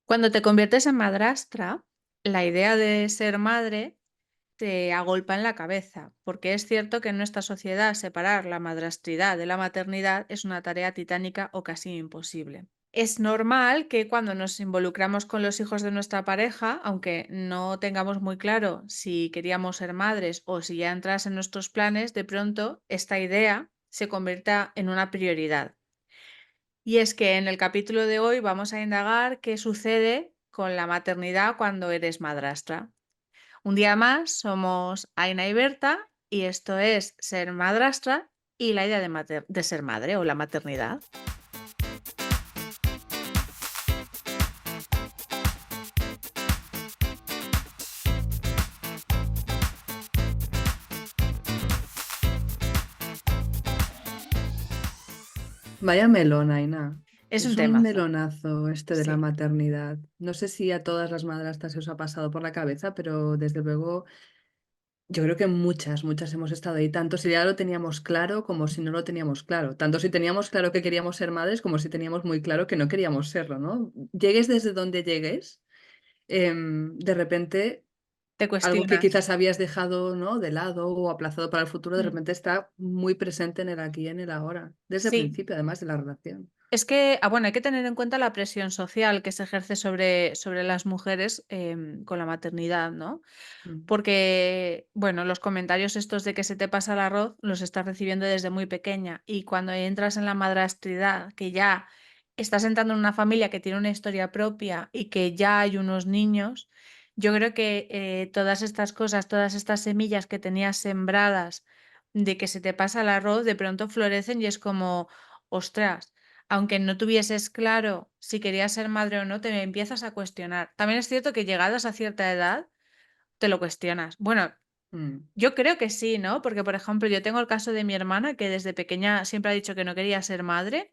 Cuando te conviertes en madrastra, la idea de ser madre te agolpa en la cabeza, porque es cierto que en nuestra sociedad separar la madrastridad de la maternidad es una tarea titánica o casi imposible. Es normal que cuando nos involucramos con los hijos de nuestra pareja, aunque no tengamos muy claro si queríamos ser madres o si ya entras en nuestros planes, de pronto esta idea se convierta en una prioridad. Y es que en el capítulo de hoy vamos a indagar qué sucede con la maternidad cuando eres madrastra. Un día más somos Aina y Berta y esto es Ser madrastra y la idea de ser madre o la maternidad. Vaya melón, Aina. Es un Es un temazo, melonazo este de la sí. maternidad. No sé si a todas las madrastras se os ha pasado por la cabeza, pero desde luego yo creo que muchas hemos estado ahí, tanto si ya lo teníamos claro como si no lo teníamos claro. Tanto si teníamos claro que queríamos ser madres como si teníamos muy claro que no queríamos serlo, ¿no? Llegues desde donde llegues, de repente Te algo que cuestionas. quizás habías dejado, ¿no?, de lado o aplazado para el futuro, de Mm. repente está muy presente en el aquí y en el ahora, desde el Sí, principio, además de la relación. es que, bueno, hay que tener en cuenta la presión social que se ejerce sobre las mujeres con la maternidad, ¿no? Mm. Porque, bueno, los comentarios estos de que se te pasa el arroz los estás recibiendo desde muy pequeña y cuando entras en la madrastridad, que ya estás entrando en una familia que tiene una historia propia y que ya hay unos niños, yo creo que todas estas cosas, todas estas semillas que tenías sembradas de que se te pasa el arroz, de pronto florecen y es como, ostras, aunque no tuvieses claro si querías ser madre o no, te empiezas a cuestionar. También es cierto que llegadas a cierta edad, te lo cuestionas. Bueno, Mm. yo creo que sí, ¿no? Porque, por ejemplo, yo tengo el caso de mi hermana, que desde pequeña siempre ha dicho que no quería ser madre,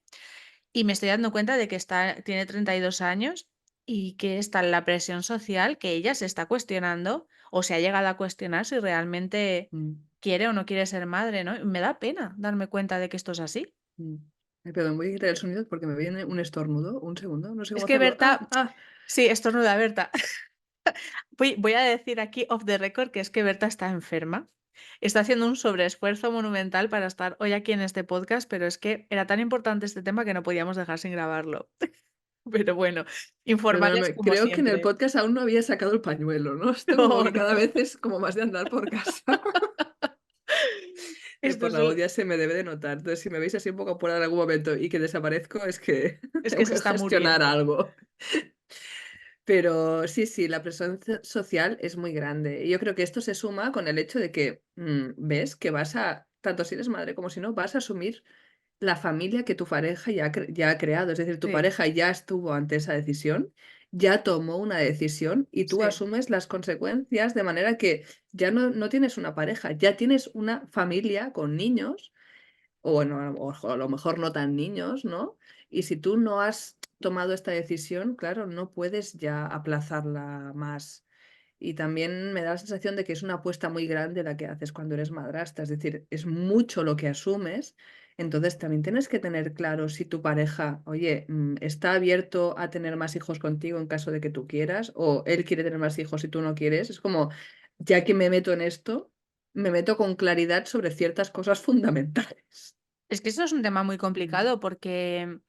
y me estoy dando cuenta de que tiene 32 años y que está en la presión social, que ella se está cuestionando o se ha llegado a cuestionar si realmente Mm, quiere o no quiere ser madre, ¿no? Y me da pena darme cuenta de que esto es así. mm. Ay, perdón, voy a quitar el sonido porque me viene un estornudo. Un segundo, no sé Es cómo que hacerlo. Berta, sí, estornuda Berta. Voy a decir aquí off the record que es que Berta está enferma. Está haciendo un sobreesfuerzo monumental para estar hoy aquí en este podcast, pero es que era tan importante este tema que no podíamos dejar sin grabarlo. Pero bueno, informales Perdóname, como creo que en el siempre. podcast aún no había sacado el pañuelo, ¿no? Esto como No, que cada no. vez es como más de andar por casa. Esto Por es, la voz ya se me debe de notar. Entonces, si me veis así un poco apurada en algún momento y que desaparezco, es que es tengo que se que está gestionar muriendo. algo. Pero sí, sí, la presión social es muy grande. Y yo creo que esto se suma con el hecho de que, ves que vas a, tanto si eres madre como si no, vas a asumir la familia que tu pareja ya ha creado. Es decir, tu Sí, pareja ya estuvo ante esa decisión, ya tomó una decisión y tú sí, asumes las consecuencias de manera que ya no tienes una pareja, ya tienes una familia con niños o bueno, a lo mejor no tan niños, ¿no? Y si tú no has tomado esta decisión, claro, no puedes ya aplazarla más. Y también me da la sensación de que es una apuesta muy grande la que haces cuando eres madrastra, es decir, es mucho lo que asumes. Entonces también tienes que tener claro si tu pareja, oye, está abierto a tener más hijos contigo en caso de que tú quieras, o él quiere tener más hijos y tú no quieres. Es como, ya que me meto en esto, me meto con claridad sobre ciertas cosas fundamentales. es que eso es un tema muy Mm, complicado porque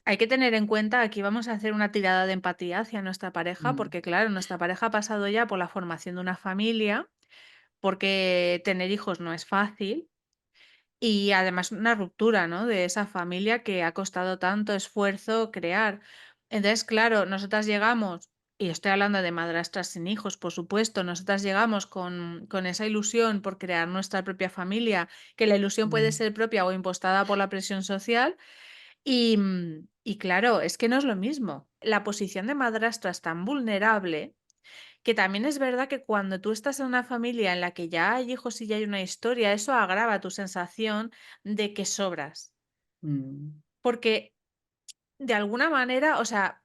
hay que tener en cuenta, aquí vamos a hacer una tirada de empatía hacia nuestra pareja, mm, porque claro, nuestra pareja ha pasado ya por la formación de una familia, porque tener hijos no es fácil y además una ruptura, ¿no? De esa familia que ha costado tanto esfuerzo crear. Entonces, claro, nosotras llegamos, y estoy hablando de madrastras sin hijos, por supuesto, nosotras llegamos con esa ilusión por crear nuestra propia familia, que la ilusión puede mm, ser propia o impostada por la presión social y claro, es que no es lo mismo. La posición de madrastra es tan vulnerable que también es verdad que cuando tú estás en una familia en la que ya hay hijos y ya hay una historia, eso agrava tu sensación de que sobras. mm, Porque de alguna manera, o sea,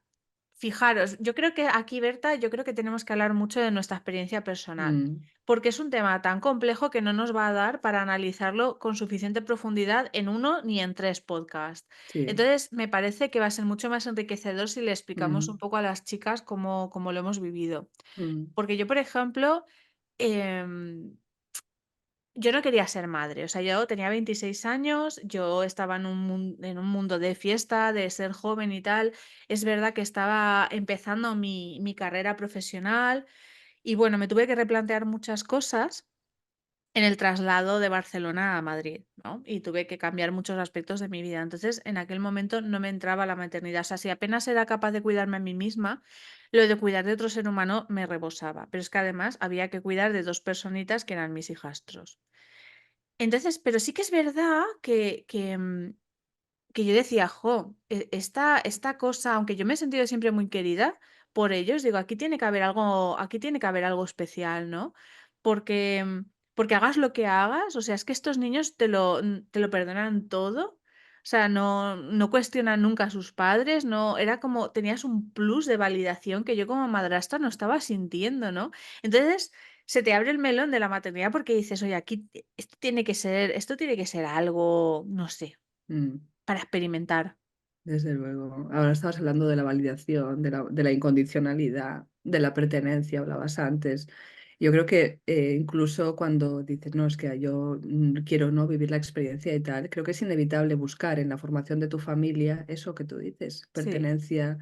Fijaros, yo creo que aquí, Berta, yo creo que tenemos que hablar mucho de nuestra experiencia personal, Mm, porque es un tema tan complejo que no nos va a dar para analizarlo con suficiente profundidad en uno ni en tres podcasts. sí, Entonces, me parece que va a ser mucho más enriquecedor si le explicamos un mm, poco a las chicas cómo lo hemos vivido. mm, Porque yo, por ejemplo, em, yo no quería ser madre, o sea, yo tenía 26 años, yo estaba en un mundo de fiesta, de ser joven y tal. Es verdad que estaba empezando mi carrera profesional y bueno, me tuve que replantear muchas cosas en el traslado de Barcelona a Madrid, ¿no? Y tuve que cambiar muchos aspectos de mi vida. Entonces, en aquel momento no me entraba la maternidad. O sea, si apenas era capaz de cuidarme a mí misma, lo de cuidar de otro ser humano me rebosaba. Pero es que además había que cuidar de dos personitas que eran mis hijastros. Entonces, pero sí que es verdad que yo decía: "Jo, esta cosa", aunque yo me he sentido siempre muy querida por ellos, digo: Aquí tiene que haber algo especial", ¿no? Porque, porque hagas lo que hagas, o sea, es que estos niños te lo perdonan todo. O sea, no cuestionan nunca a sus padres, no era como tenías un plus de validación que yo como madrastra no estaba sintiendo, ¿no? Entonces, se te abre el melón de la maternidad porque dices: "Oye, aquí esto tiene que ser algo, no sé, mm. para experimentar". Desde luego. Ahora estabas hablando de la validación, de la incondicionalidad, de la pertenencia, hablabas antes. Yo creo que incluso cuando dices, no, es que yo quiero no vivir la experiencia y tal, creo que es inevitable buscar en la formación de tu familia eso que tú dices, Sí, pertenencia,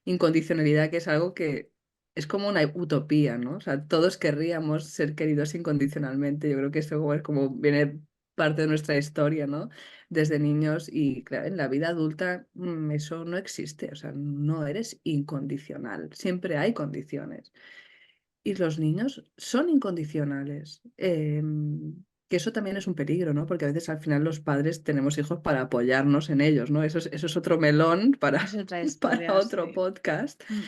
incondicionalidad, que es algo que es como una utopía, ¿no? O sea, todos querríamos ser queridos incondicionalmente. Yo creo que eso es como viene parte de nuestra historia, ¿no? Desde niños y claro, en la vida adulta, eso no existe, o sea, no eres incondicional, siempre hay condiciones. Y los niños son incondicionales, que eso también es un peligro, ¿no? Porque a veces al final los padres tenemos hijos para apoyarnos en ellos, ¿no? Eso es otro melón para es otra para historia, otro sí. podcast. Mm,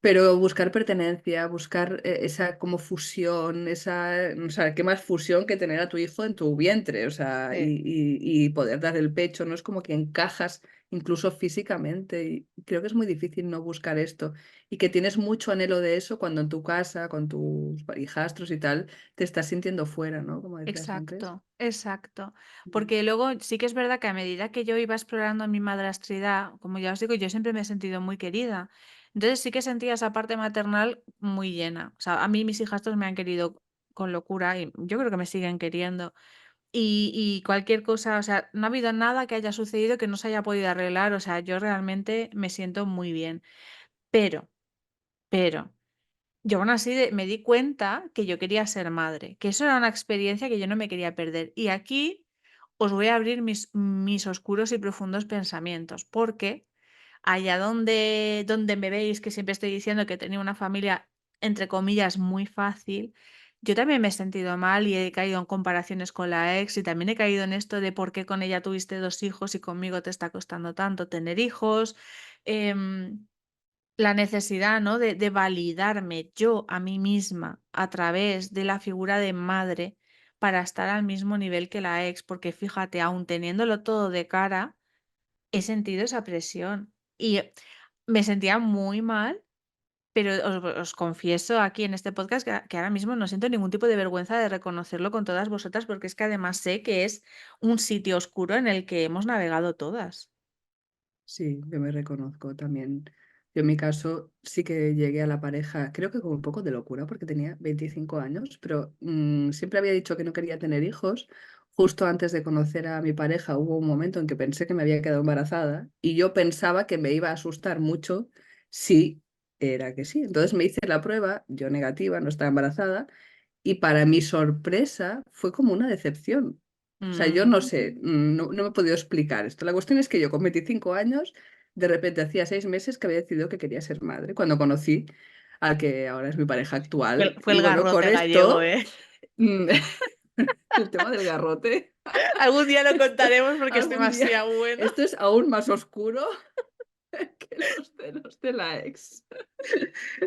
Pero buscar pertenencia, buscar, esa como fusión, esa o sea, qué más fusión que tener a tu hijo en tu vientre, o sea, sí, y poder dar el pecho, no es como que encajas incluso físicamente, y creo que es muy difícil no buscar esto, y que tienes mucho anhelo de eso cuando en tu casa, con tus hijastros y tal, te estás sintiendo fuera, ¿no? Como decías antes. exacto, exacto. Mm, Porque luego sí que es verdad que a medida que yo iba explorando mi madrastridad, como ya os digo, yo siempre me he sentido muy querida. Entonces sí que sentía esa parte maternal muy llena. O sea, a mí mis hijastros me han querido con locura y yo creo que me siguen queriendo. Y cualquier cosa, o sea, no ha habido nada que haya sucedido que no se haya podido arreglar. O sea, yo realmente me siento muy bien. Pero, pero. Yo aún así me di cuenta que yo quería ser madre, que eso era una experiencia que yo no me quería perder. Y aquí os voy a abrir mis oscuros y profundos pensamientos, porque allá donde me veis, que siempre estoy diciendo que tenía una familia, entre comillas, muy fácil, yo también me he sentido mal y he caído en comparaciones con la ex y también he caído en esto de por qué con ella tuviste dos hijos y conmigo te está costando tanto tener hijos. Em, la necesidad, ¿no? De validarme yo a mí misma a través de la figura de madre para estar al mismo nivel que la ex, porque fíjate, aun teniéndolo todo de cara, he sentido esa presión y me sentía muy mal, pero os confieso aquí en este podcast que ahora mismo no siento ningún tipo de vergüenza de reconocerlo con todas vosotras, porque es que además sé que es un sitio oscuro en el que hemos navegado todas. sí, yo me reconozco también. Yo en mi caso sí que llegué a la pareja, creo que con un poco de locura porque tenía 25 años, pero siempre había dicho que no quería tener hijos. Justo antes de conocer a mi pareja hubo un momento en que pensé que me había quedado embarazada y yo pensaba que me iba a asustar mucho si era que sí. Entonces me hice la prueba, yo negativa, no estaba embarazada, y para mi sorpresa fue como una decepción. O sea, yo no Mm. sé, no me he podido explicar esto. La cuestión es que yo con 25 años, de repente hacía 6 meses que había decidido que quería ser madre, cuando conocí al que ahora es mi pareja actual. Fue Y el bueno, con garrote gallego, esto, ¿eh? mm, el tema del garrote, Algún día lo contaremos porque es algún día, demasiado bueno. esto es aún más oscuro que los de la ex.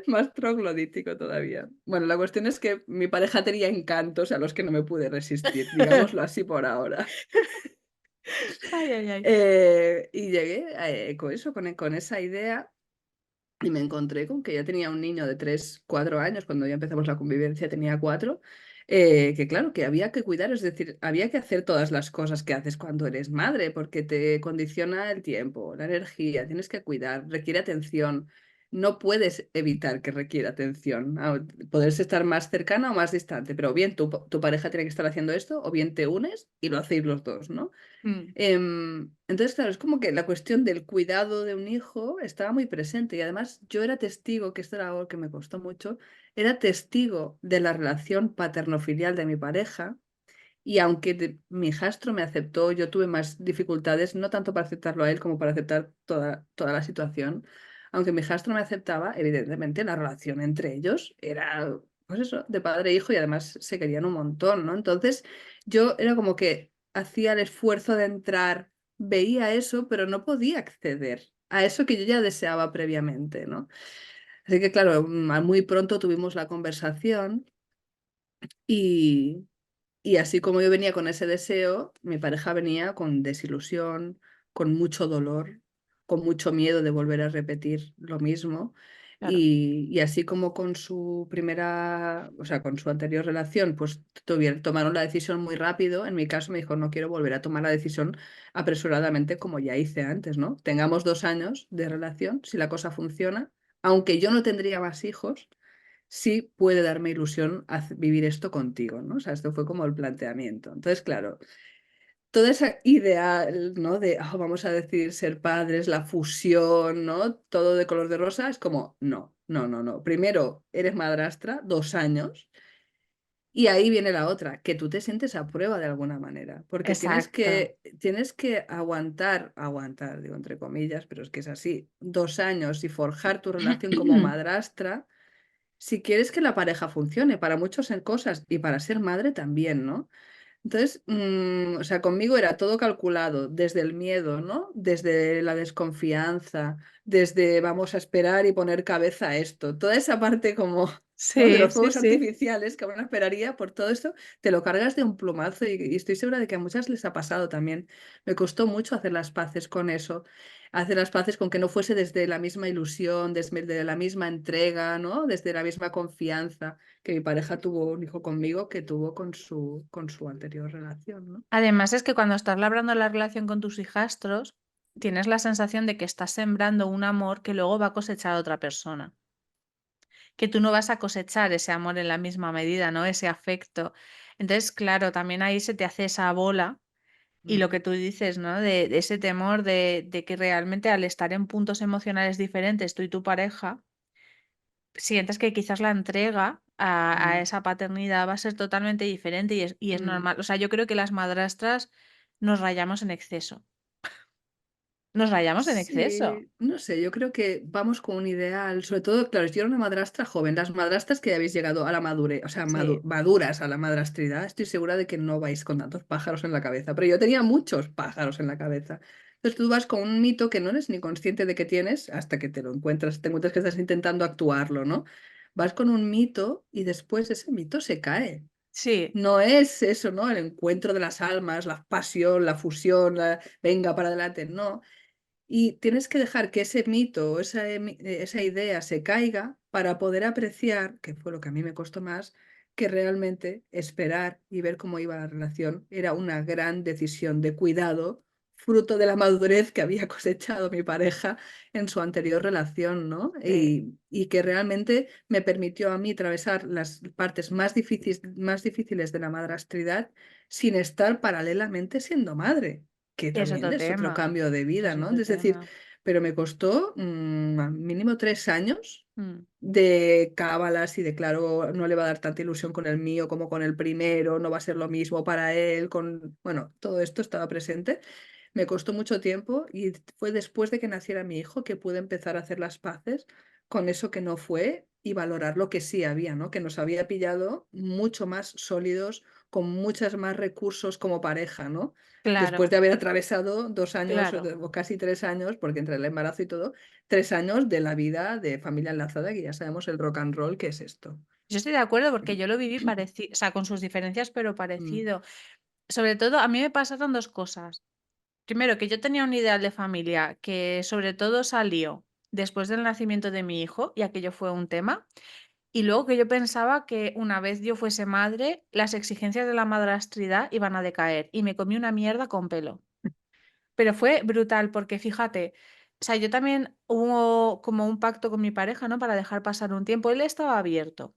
Más troglodítico todavía. Bueno, la cuestión es que mi pareja tenía encantos a los que no me pude resistir, digámoslo así por ahora. Ay, ay, ay. Y llegué, con eso, con esa idea, y me encontré con que ya tenía un niño de 3 4 años, cuando ya empezamos la convivencia tenía 4, que claro, que había que cuidar, es decir, había que hacer todas las cosas que haces cuando eres madre, porque te condiciona el tiempo, la energía, tienes que cuidar, requiere atención. No puedes evitar que requiera atención. Puedes estar más cercana o más distante, pero bien tu pareja tiene que estar haciendo esto, o bien te unes y lo hacéis los 2, ¿no? Mm, Entonces, claro, es como que la cuestión del cuidado de un hijo estaba muy presente y además yo era testigo, que esto era algo que me costó mucho, era testigo de la relación paterno-filial de mi pareja y aunque mi hijastro me aceptó, yo tuve más dificultades, no tanto para aceptarlo a él como para aceptar toda la situación. Aunque mi hijastro me aceptaba, evidentemente la relación entre ellos era, pues eso, de padre e hijo y además se querían un montón, ¿no? Entonces yo era como que hacía el esfuerzo de entrar, veía eso, pero no podía acceder a eso que yo ya deseaba previamente, ¿no? Así que claro, muy pronto tuvimos la conversación y, y así como yo venía con ese deseo, mi pareja venía con desilusión, con mucho dolor, con mucho miedo de volver a repetir lo mismo. claro. Y así como con su primera, o sea, con su anterior relación, pues tomaron la decisión muy rápido. En mi caso me dijo, no quiero volver a tomar la decisión apresuradamente como ya hice antes, ¿no? Tengamos 2 años de relación, si la cosa funciona, aunque yo no tendría más hijos, sí puede darme ilusión vivir esto contigo, ¿no? O sea, esto fue como el planteamiento. Entonces, claro, toda esa ideal, ¿no? De vamos a decidir ser padres, la fusión, ¿no? Todo de color de rosa, es como, no, no, no, no. Primero, eres madrastra, 2 años, y ahí viene la otra, que tú te sientes a prueba de alguna manera, porque Exacto. tienes que aguantar, digo entre comillas, pero es que es así, 2 años y forjar tu relación como madrastra si quieres que la pareja funcione, para muchos en cosas y para ser madre también, ¿no? Entonces, o sea, conmigo era todo calculado, desde el miedo, ¿no? Desde la desconfianza, desde vamos a esperar y poner cabeza a esto. Toda esa parte como, ¿no? De Sí, los sí, fuegos sí. artificiales que uno esperaría por todo esto, te lo cargas de un plumazo y estoy segura de que a muchas les ha pasado también. Me costó mucho hacer las paces con eso, hacer las paces con que no fuese desde la misma ilusión, desde la misma entrega, ¿no? Desde la misma confianza que mi pareja tuvo un hijo conmigo que tuvo con su anterior relación, ¿no? Además es que cuando estás labrando la relación con tus hijastros, tienes la sensación de que estás sembrando un amor que luego va a cosechar otra persona. Que tú no vas a cosechar ese amor en la misma medida, ¿no? Ese afecto. Entonces, claro, también ahí se te hace esa bola y lo Mm, que tú dices, ¿no? De ese temor de que realmente al estar en puntos emocionales diferentes, tú y tu pareja, sientes que quizás la entrega a mm, esa paternidad va a ser totalmente diferente y es mm. normal. O sea, yo creo que las madrastras nos rayamos en exceso. Nos rayamos en exceso. Sí, no sé, yo creo que vamos con un ideal, sobre todo, claro, yo era una madrastra joven, las madrastras que ya habéis llegado a la madurez, o sea, Sí, maduras a la madrastridad, estoy segura de que no vais con tantos pájaros en la cabeza, pero yo tenía muchos pájaros en la cabeza. Entonces tú vas con un mito que no eres ni consciente de que tienes hasta que te encuentras que estás intentando actuarlo, ¿no? Vas con un mito y después ese mito se cae. sí, No es eso, ¿no? El encuentro de las almas, la pasión, la fusión, venga para adelante, no. Y tienes que dejar que ese mito o esa idea se caiga para poder apreciar, que fue lo que a mí me costó más, que realmente esperar y ver cómo iba la relación era una gran decisión de cuidado, fruto de la madurez que había cosechado mi pareja en su anterior relación, ¿no? sí, Y que realmente me permitió a mí atravesar las partes más difíciles de la madrastridad sin estar paralelamente siendo madre, que es también otro es otro tema. cambio de vida, Es ¿no? otro Es decir, tema. pero me costó al mínimo 3 años Mm. de cábalas y de claro, no le va a dar tanta ilusión con el mío como con el primero, no va a ser lo mismo para él, bueno, todo esto estaba presente. Me costó mucho tiempo y fue después de que naciera mi hijo que pude empezar a hacer las paces con eso que no fue y valorar lo que sí había, ¿no? Que nos había pillado mucho más sólidos, con muchos más recursos como pareja, ¿no? Después Claro, de haber atravesado 2 años claro. o casi 3 años, porque entre el embarazo y todo, 3 años de la vida de familia enlazada, que ya sabemos el rock and roll que es esto. Yo estoy de acuerdo porque yo lo viví parecido, o sea, con sus diferencias, pero Mm, parecido. Sobre todo, a mí me pasaron 2 cosas. Primero, que yo tenía un ideal de familia que sobre todo salió después del nacimiento de mi hijo, y aquello fue un tema. Y luego que yo pensaba que una vez yo fuese madre, las exigencias de la madrastridad iban a decaer, y me comí una mierda con pelo. Pero fue brutal, porque fíjate, o sea, yo también hubo como un pacto con mi pareja, ¿no? Para dejar pasar un tiempo. Él estaba abierto.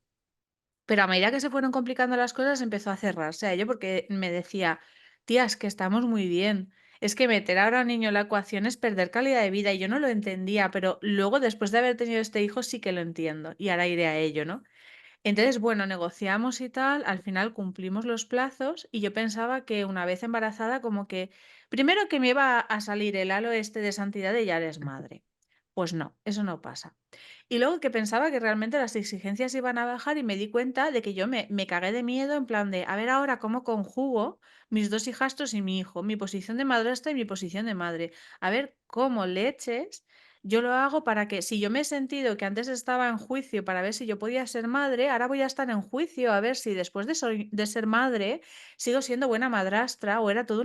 Pero a medida que se fueron complicando las cosas, empezó a cerrarse a ello porque me decía, tía, es que estamos muy bien. Es que meter ahora a un niño en la ecuación es perder calidad de vida. Y yo no lo entendía, pero luego, después de haber tenido este hijo, sí que lo entiendo. Y ahora iré a ello, ¿no? Entonces, bueno, negociamos y tal, al final cumplimos los plazos y yo pensaba que una vez embarazada, como que, primero que me iba a salir el halo este de santidad de ya eres madre. Pues no, eso no pasa. Y luego que pensaba que realmente las exigencias iban a bajar y me di cuenta de que yo me cagué de miedo en plan de, a ver ahora cómo conjugo mis dos hijastros y mi hijo, mi posición de madrastra y mi posición de madre. A ver cómo leches yo lo hago para que, si yo me he sentido que antes estaba en juicio para ver si yo podía ser madre, ahora voy a estar en juicio a ver si después de ser madre sigo siendo buena madrastra o era toda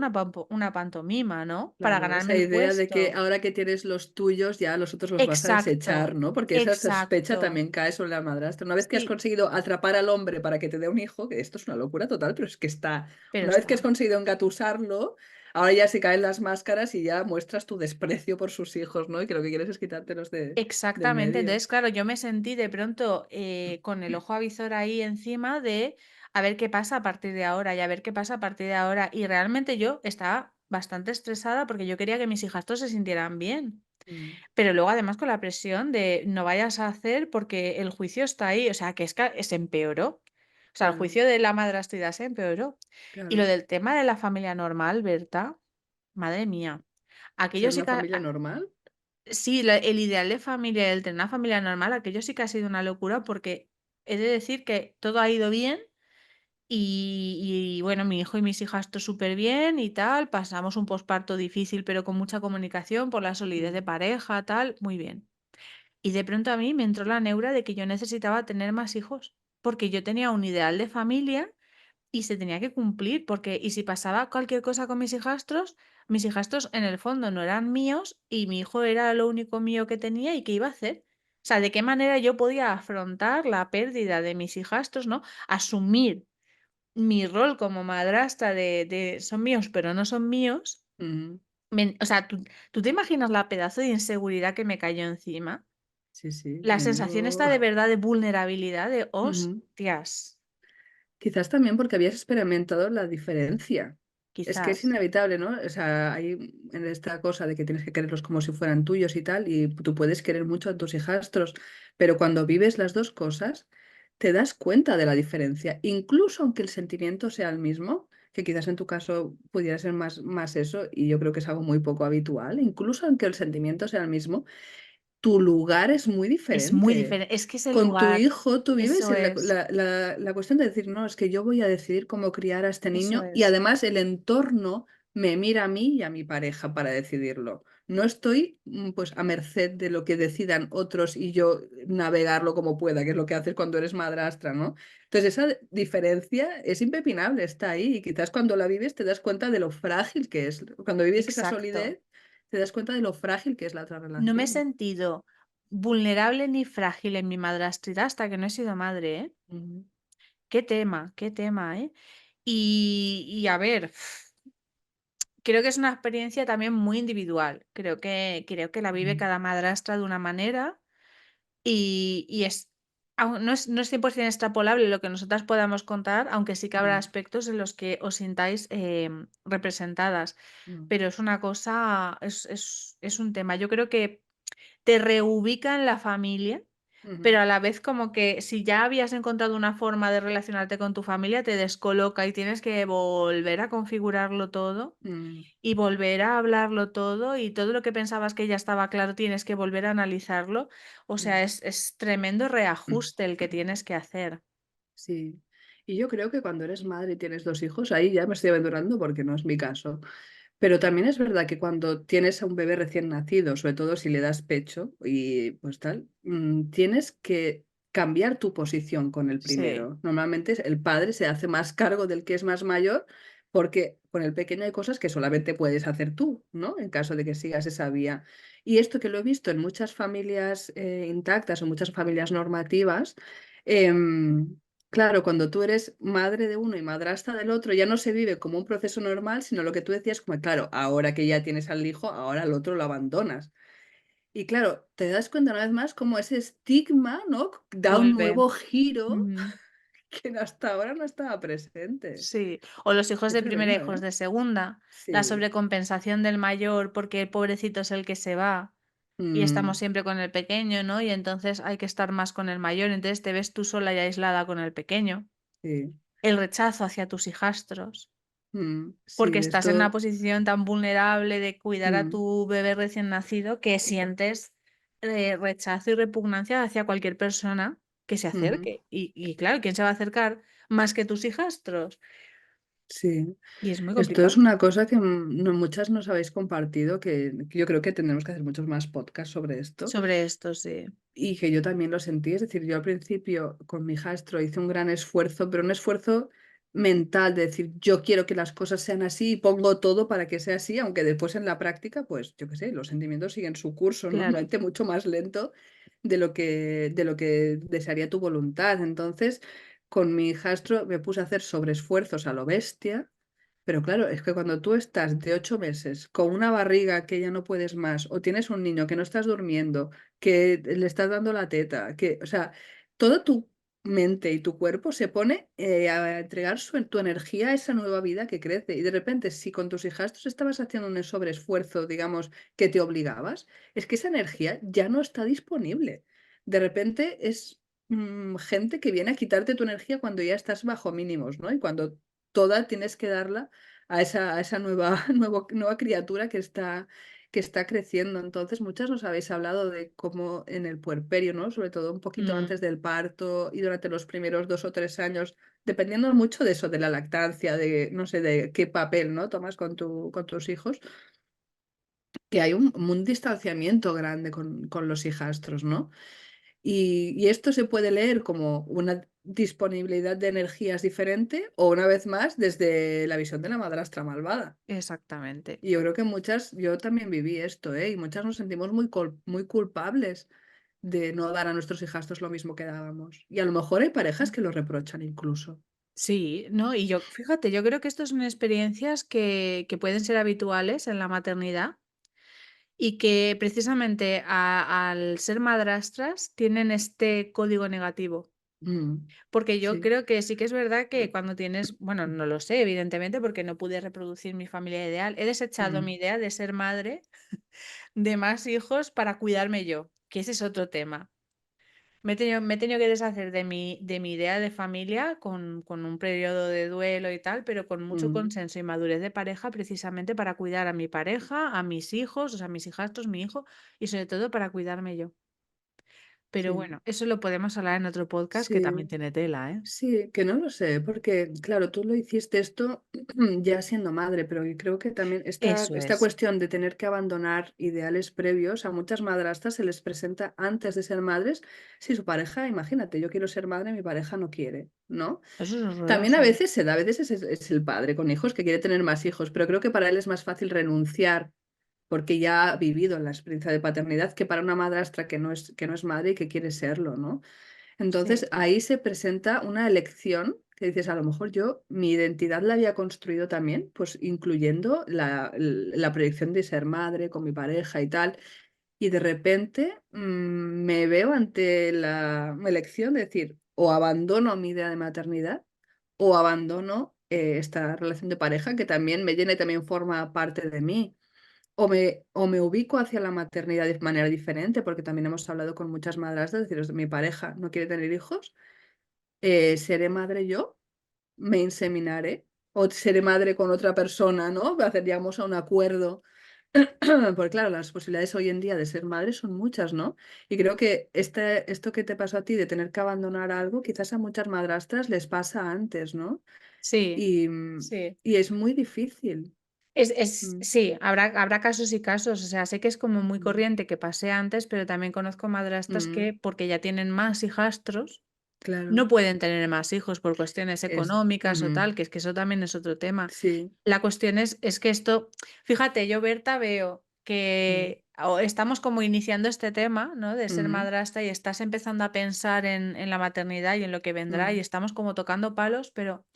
una pantomima, ¿no? Para Claro, ganarme esa el idea de que puesto. ahora que tienes los tuyos, ya los otros los vas a Exacto, desechar, ¿no? Porque esa sospecha exacto. también cae sobre la madrastra. Una vez que has Sí, conseguido atrapar al hombre para que te dé un hijo, que esto es una locura total, pero es que está, pero una vez que has está. conseguido engatusarlo, ahora ya se caen las máscaras y ya muestras tu desprecio por sus hijos, ¿no? Y que lo que quieres es quitártelos de en Exactamente. medio. Entonces, claro, yo me sentí de pronto con el ojo avizor ahí encima de a ver qué pasa a partir de ahora y a ver qué pasa a partir de ahora. Y realmente yo estaba bastante estresada porque yo quería que mis hijastros se sintieran bien. Mm, Pero luego además con la presión de no vayas a hacer porque el juicio está ahí, o sea, que se empeoró. O sea, el claro, juicio de la madrastridad se empeoró. Y lo claro. del tema de la familia normal, Berta, madre mía. Aquello ¿Ser sí una que familia normal? sí, el ideal de familia, el tener una familia normal, aquello sí que ha sido una locura porque he de decir que todo ha ido bien y bueno, mi hijo y mis hijas todo súper bien y tal, pasamos un posparto difícil pero con mucha comunicación por la solidez de Mm, pareja, tal, muy bien. Y de pronto a mí me entró la neura de que yo necesitaba tener más hijos, porque yo tenía un ideal de familia y se tenía que cumplir, porque y si pasaba cualquier cosa con mis hijastros en el fondo no eran míos y mi hijo era lo único mío que tenía y qué iba a hacer. O sea, de qué manera yo podía afrontar la pérdida de mis hijastros, ¿no? Asumir mi rol como madrastra de son míos, pero no son míos. mm, O sea, ¿tú te imaginas la pedazo de inseguridad que me cayó encima? sí, sí, La sensación menudo. está de verdad de vulnerabilidad, de Ujú. hostias, Quizás también porque habías experimentado la diferencia. Es que es quizás. inevitable, ¿no? O sea, hay en esta cosa de que tienes que quererlos como si fueran tuyos y tal, y tú puedes querer mucho a tus hijastros, pero cuando vives las dos cosas, te das cuenta de la diferencia, incluso aunque el sentimiento sea el mismo, que quizás en tu caso pudiera ser más eso, y yo creo que es algo muy poco habitual, incluso aunque el sentimiento sea el mismo, tu lugar es muy Es muy diferente. diferente, es que es el Con tu lugar, hijo, tú vives eso en es, la cuestión de decir, no, es que yo voy a decidir cómo criar a este eso niño y es, además el entorno me mira a mí y a mi pareja para decidirlo. No estoy pues a merced de lo que decidan otros y yo navegarlo como pueda, que es lo que haces cuando eres madrastra, ¿no? Entonces esa diferencia es impepinable, está ahí y quizás cuando la vives te das cuenta de lo frágil que es. Cuando vives esa exacto. solidez, te das cuenta de lo frágil que es la otra No me he relación. sentido vulnerable ni frágil en mi madrastridad hasta que no he sido madre, ¿eh? Ujú, Qué tema, ¿eh? Y a ver, creo que es una experiencia también muy individual. Creo que la vive ujú, cada madrastra de una manera. Y no es 100% extrapolable lo que nosotras podamos contar, aunque sí que habrá ujú, aspectos en los que os sintáis representadas. ujú. Pero es una cosa, es un tema. Yo creo que te reubica en la familia, pero Ujú, a la vez como que si ya habías encontrado una forma de relacionarte con tu familia, te descoloca y tienes que volver a configurarlo todo mm, y volver a hablarlo todo y todo lo que pensabas que ya estaba claro tienes que volver a analizarlo. O sea, mm, es tremendo reajuste el que tienes que hacer. sí. Y yo creo que cuando eres madre y tienes 2 hijos, ahí ya me estoy aventurando porque no es mi caso. Pero también es verdad que cuando tienes a un bebé recién nacido, sobre todo si le das pecho y pues tal, tienes que cambiar tu posición con el Sí, primero. Normalmente el padre se hace más cargo del que es más mayor, porque con el pequeño hay cosas que solamente puedes hacer tú, ¿no? En caso de que sigas esa vía. Y esto que lo he visto en muchas familias, intactas o muchas familias normativas, em, claro, cuando tú eres madre de uno y madrastra del otro, ya no se vive como un proceso normal, sino lo que tú decías como, claro, ahora que ya tienes al hijo, ahora al otro lo abandonas. Y claro, te das cuenta una vez más cómo ese estigma, ¿no? Da un vuelve. nuevo giro Ujú. que hasta ahora no estaba presente. Sí, o los hijos Qué de primera, tremendo, hijos ¿eh? de segunda, la Sí. sobrecompensación del mayor porque el pobrecito es el que se va y estamos Mm, siempre con el pequeño, ¿no? Y entonces hay que estar más con el mayor, entonces te ves tú sola y aislada con el pequeño. sí. El rechazo hacia tus hijastros, porque Sí, estás en una esto posición tan vulnerable de cuidar a mm, tu bebé recién nacido que sientes rechazo y repugnancia hacia cualquier persona que se ujú, acerque. Y claro, ¿quién se va a acercar más que tus hijastros? sí. Y es muy Esto es complicado. una cosa que, no muchas nos habéis compartido, que yo creo que tendremos que hacer muchos más podcasts sobre esto. Sobre esto, sí. Y que yo también lo sentí, es decir, yo al principio con mi hijastro hice un gran esfuerzo, pero un esfuerzo mental de decir, yo quiero que las cosas sean así y pongo todo para que sea así, aunque después en la práctica, pues yo qué sé, los sentimientos siguen su curso, Claro. normalmente mucho más lento de lo que desearía tu voluntad. Entonces, con mi hijastro me puse a hacer sobreesfuerzos a lo bestia, pero claro, es que cuando tú estás de 8 meses con una barriga que ya no puedes más, o tienes un niño que no estás durmiendo, que le estás dando la teta, que, o sea, toda tu mente y tu cuerpo se pone, a entregar tu energía a esa nueva vida que crece. Y de repente, si con tus hijastros estabas haciendo un sobreesfuerzo, digamos, que te obligabas, es que esa energía ya no está disponible. De repente es, gente que viene a quitarte tu energía cuando ya estás bajo mínimos, ¿no? Y cuando toda tienes que darla a esa nueva nueva criatura que está creciendo. Entonces, muchas nos habéis hablado de cómo en el puerperio, ¿no? Sobre todo un poquito Mm, antes del parto y durante los primeros 2 o 3 años, dependiendo mucho de eso, de la lactancia, de no sé, de qué papel, ¿no? Tomas con tus hijos, que hay un distanciamiento grande con los hijastros, ¿no? Y esto se puede leer como una disponibilidad de energías diferente o, una vez más, desde la visión de la madrastra malvada. exactamente. Y yo creo que muchas yo también viví esto, ¿eh? Y muchas nos sentimos muy culpables de no dar a nuestros hijastros lo mismo que dábamos. Y a lo mejor hay parejas que lo reprochan incluso. Sí, no, y yo, fíjate, yo creo que estas son experiencias que pueden ser habituales en la maternidad y que precisamente al ser madrastras tienen este código negativo. Mm, Porque yo sí. creo que sí que es verdad que cuando tienes, bueno, no lo sé, evidentemente, porque no pude reproducir mi familia ideal. He desechado Mm, mi idea de ser madre de más hijos para cuidarme yo, que ese es otro tema. Me he tenido que deshacer de mi idea de familia con un periodo de duelo y tal, pero con mucho mm, consenso y madurez de pareja, precisamente para cuidar a mi pareja, a mis hijos, o sea, mis hijastros, mi hijo, y sobre todo para cuidarme yo. Pero sí. bueno, eso lo podemos hablar en otro podcast que Sí. también tiene tela, ¿eh? Sí, que no lo sé, porque claro, tú lo hiciste esto ya siendo madre, pero yo creo que también Eso esta es. cuestión de tener que abandonar ideales previos, a muchas madrastas se les presenta antes de ser madres, si su pareja, imagínate, yo quiero ser madre, mi pareja no quiere, ¿no? Eso es También a horroroso. veces se da, a veces es el padre con hijos que quiere tener más hijos, pero creo que para él es más fácil renunciar porque ya ha vivido la experiencia de paternidad que para una madrastra que no es madre y que quiere serlo, ¿no? Sí, Entonces, ahí se presenta una elección que dices, a lo mejor yo mi identidad la había construido también, pues incluyendo la proyección de ser madre con mi pareja y tal, y de repente, me veo ante la elección de decir, o abandono mi idea de maternidad o abandono, esta relación de pareja que también me llena y también forma parte de mí. O me ubico hacia la maternidad de manera diferente, porque también hemos hablado con muchas madrastras, es decir, mi pareja no quiere tener hijos, ¿seré madre yo? ¿Me inseminaré? ¿O seré madre con otra persona, no? Llegaríamos a un acuerdo. Porque claro, las posibilidades hoy en día de ser madre son muchas, ¿no? Y creo que esto que te pasó a ti de tener que abandonar algo, quizás a muchas madrastras les pasa antes, ¿no? sí, Y, sí. y es muy difícil. Mm, Sí, habrá casos y casos. O sea, sé que es como muy mm, corriente que pase antes, pero también conozco madrastras mm, que, porque ya tienen más hijastros, claro. no pueden tener más hijos por cuestiones económicas o Ujú, tal, que es que eso también es otro tema. sí, La cuestión es que esto, fíjate, yo, Berta, veo mm, que estamos como iniciando este tema, ¿no? De ser mm, madrastra y estás empezando a pensar en la maternidad y en lo que vendrá y mm, estamos como tocando palos, pero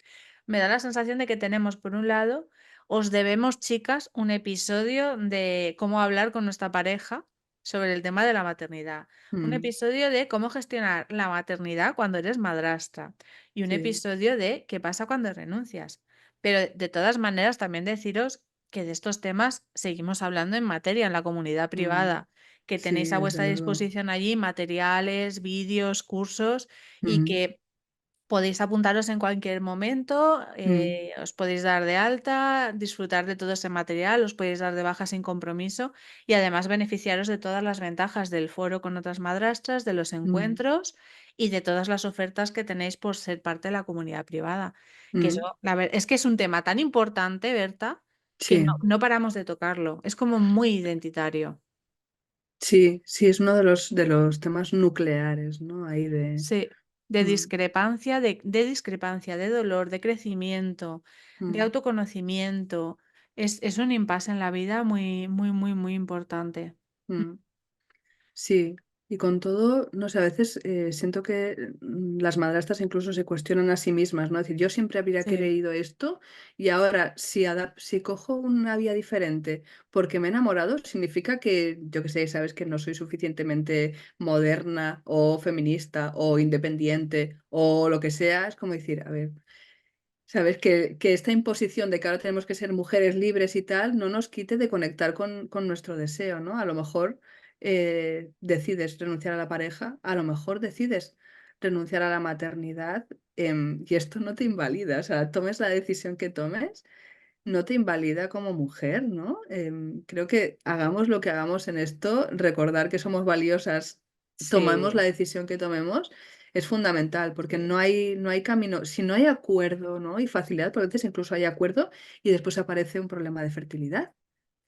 me da la sensación de que tenemos, por un lado, os debemos, chicas, un episodio de cómo hablar con nuestra pareja sobre el tema de la maternidad. Un mm, episodio de cómo gestionar la maternidad cuando eres madrastra. Y un sí, episodio de qué pasa cuando renuncias. Pero de todas maneras, también deciros que de estos temas seguimos hablando en materia, en la comunidad mm, privada, que sí, tenéis a desde vuestra luego. disposición allí materiales, vídeos, cursos y Mm, que podéis apuntaros en cualquier momento, mm, os podéis dar de alta, disfrutar de todo ese material, os podéis dar de baja sin compromiso y además beneficiaros de todas las ventajas del foro con otras madrastras, de los mm, encuentros y de todas las ofertas que tenéis por ser parte de la comunidad privada. Que eso, mm, es que es un tema tan importante, Berta, que sí. no paramos de tocarlo. Es como muy identitario. Sí, sí, es uno de los temas nucleares, ¿no? Ahí de Sí, mm, de discrepancia, de dolor, de crecimiento, de mm, autoconocimiento. Es un impasse en la vida muy, muy, muy, muy importante. Mm, mm. Sí, y con todo, no sé, a veces, siento que, las madrastras incluso se cuestionan a sí mismas, ¿no? Es decir, yo siempre habría sí, querido esto y ahora si cojo una vía diferente porque me he enamorado, significa que, yo qué sé, sabes que no soy suficientemente moderna o feminista o independiente o lo que sea. Es como decir, a ver, ¿sabes? Que esta imposición de que ahora tenemos que ser mujeres libres y tal, no nos quite de conectar con nuestro deseo, ¿no? A lo mejor, decides renunciar a la pareja, a lo mejor decides renunciar a la maternidad, y esto no te invalida, o sea, tomes la decisión que tomes, no te invalida como mujer, ¿no? Creo que hagamos lo que hagamos en esto, recordar que somos valiosas, tomemos sí, la decisión que tomemos, es fundamental, porque sí. no hay camino, si no hay acuerdo, ¿no? Y facilidad, porque a veces incluso hay acuerdo y después aparece un problema de fertilidad.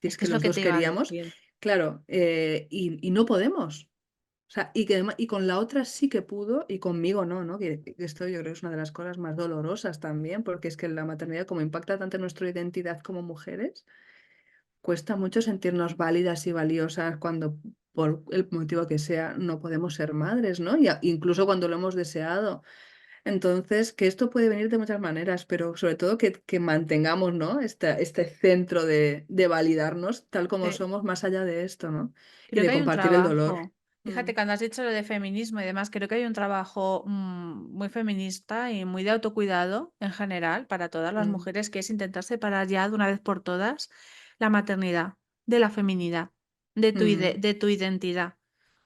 Si es Es que que es lo los que 2 te iba a queríamos, decir. claro, y no podemos. O sea, y con la otra sí que pudo y conmigo no, ¿no? Que esto yo creo que es una de las cosas más dolorosas también, porque es que la maternidad, como impacta tanto en nuestra identidad como mujeres, cuesta mucho sentirnos válidas y valiosas cuando, por el motivo que sea, no podemos ser madres, ¿no? Incluso cuando lo hemos deseado. Entonces, que esto puede venir de muchas maneras, pero sobre todo que mantengamos, ¿no? Este centro de validarnos tal como Sí. somos, más allá de esto, ¿no? Y Creo de que hay un compartir el dolor. trabajo. Mm, Fíjate, cuando has dicho lo de feminismo y demás, creo que hay un trabajo muy feminista y muy de autocuidado en general para todas las mm, mujeres, que es intentar separar ya de una vez por todas la maternidad de la feminidad, mm, de tu identidad.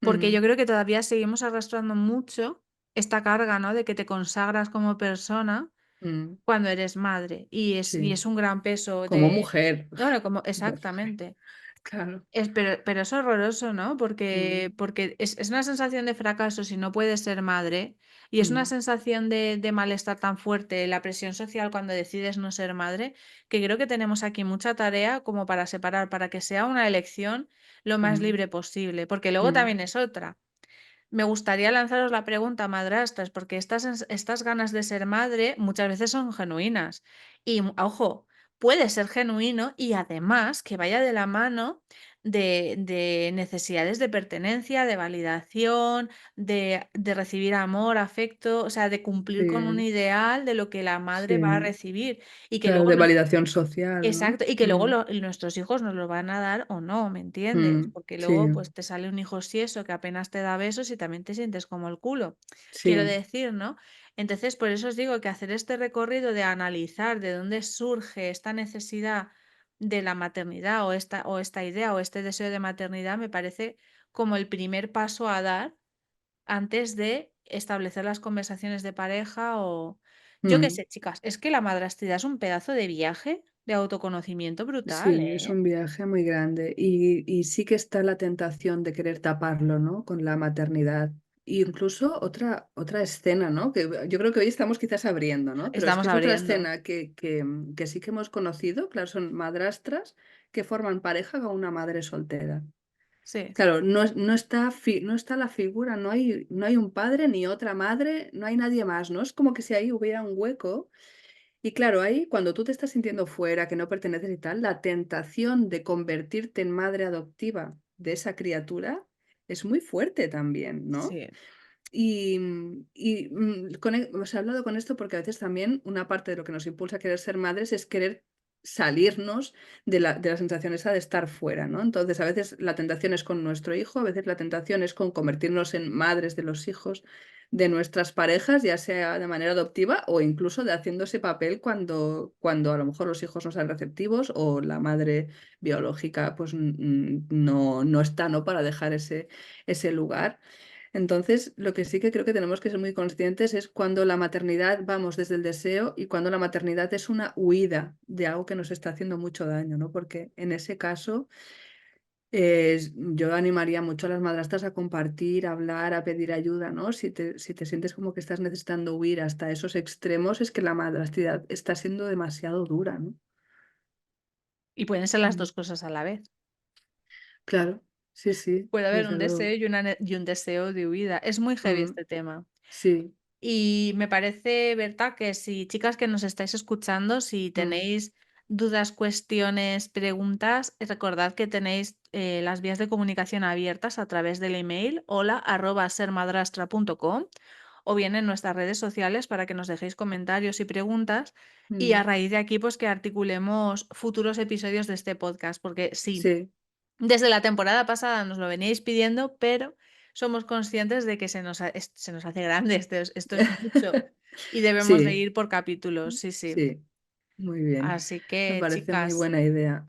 Porque yo mm, creo que todavía seguimos arrastrando mucho esta carga, ¿no? De que te consagras como persona mm, cuando eres madre. Y sí, es un gran peso como de. mujer. Bueno, como Bueno, exactamente. claro. Pero es horroroso, ¿no? Mm, Porque es una sensación de fracaso si no puedes ser madre y es una mm, sensación de malestar tan fuerte, la presión social cuando decides no ser madre, que creo que tenemos aquí mucha tarea como para separar, para que sea una elección lo más mm, libre posible, porque luego mm, también es otra. Me gustaría lanzaros la pregunta, madrastras, porque estas ganas de ser madre muchas veces son genuinas. Y ojo, puede ser genuino y además que vaya de la mano de necesidades de pertenencia, de validación, de recibir amor, afecto, o sea, de cumplir con un sí, ideal de lo que la madre va a sí, recibir y que claro, luego de validación social, ¿no? exacto, y que luego Mm, nuestros hijos nos lo van a dar o no, ¿me entiendes? mm, Porque sí, luego pues te sale un hijo eso que apenas te da besos y también te sientes como el culo. Quiero sí, decir, ¿no? Entonces, por eso os digo que hacer este recorrido de analizar de dónde surge esta necesidad de la maternidad o esta idea o este deseo de maternidad me parece como el primer paso a dar antes de establecer las conversaciones de pareja o yo qué mm. sé, chicas, es que la madrastría es un pedazo de viaje de autoconocimiento brutal, Sí, es ¿eh? un viaje muy grande y sí que está la tentación de querer taparlo, ¿no? Con la maternidad. Y incluso otra escena, ¿no? Que yo creo que hoy estamos quizás abriendo, ¿no? Pero es que Estamos es otra abriendo. escena que sí que hemos conocido, claro, son madrastras que forman pareja con una madre soltera. Sí, Claro, no está la figura, no hay un padre, ni otra madre, no hay nadie más, ¿no? Es como que si ahí hubiera un hueco. Y claro, ahí cuando tú te estás sintiendo fuera, que no perteneces y tal, la tentación de convertirte en madre adoptiva de esa criatura es muy fuerte también, ¿no? sí, Os he hablado con esto porque a veces también una parte de lo que nos impulsa a querer ser madres es querer salirnos de la sensación esa de estar fuera, ¿no? Entonces, a veces la tentación es con nuestro hijo, a veces la tentación es con convertirnos en madres de los hijos de nuestras parejas, ya sea de manera adoptiva o incluso de haciendo ese papel cuando a lo mejor los hijos no son receptivos o la madre biológica pues no está, ¿no? Para dejar ese lugar. Entonces, lo que sí que creo que tenemos que ser muy conscientes es cuando la maternidad vamos desde el deseo y cuando la maternidad es una huida de algo que nos está haciendo mucho daño, ¿no? Porque en ese caso, yo animaría mucho a las madrastras a compartir, a hablar, a pedir ayuda, ¿no? Si te sientes como que estás necesitando huir hasta esos extremos, es que la madrastridad está siendo demasiado dura, ¿no? y pueden ser las Mm. 2 cosas a la vez. Claro, sí, sí, Puede haber desde un luego. deseo y un deseo de huida. Es muy heavy Mm, este tema. sí, Y me parece, Berta, que si chicas que nos estáis escuchando, si mm, tenéis dudas, cuestiones, preguntas, recordad que tenéis las vías de comunicación abiertas a través del email hola@sermadrastra.com o bien en nuestras redes sociales para que nos dejéis comentarios y preguntas y a mm, raíz de aquí pues que articulemos futuros episodios de este podcast, porque sí, sí. desde la temporada pasada nos lo veníais pidiendo, pero somos conscientes de que se nos hace grande, esto es mucho y debemos de Sí, ir por capítulos, sí, sí. sí. Muy bien, Así me que, parece muy chicas, buena idea.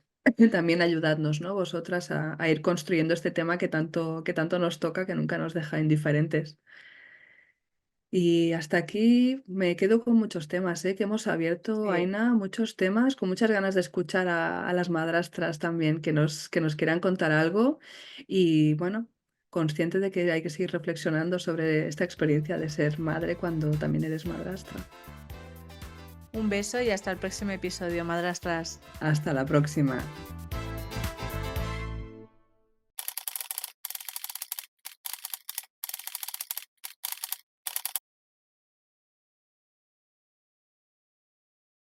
También ayudadnos, ¿no? Vosotras a ir construyendo este tema que tanto nos toca, que nunca nos deja indiferentes. Y hasta aquí me quedo con muchos temas, ¿eh? Que hemos abierto, sí, Aina, muchos temas, con muchas ganas de escuchar a las madrastras también, que nos quieran contar algo. Y bueno, consciente de que hay que seguir reflexionando sobre esta experiencia de ser madre cuando también eres madrastra. un beso y hasta el próximo episodio, madrastras. Hasta la próxima.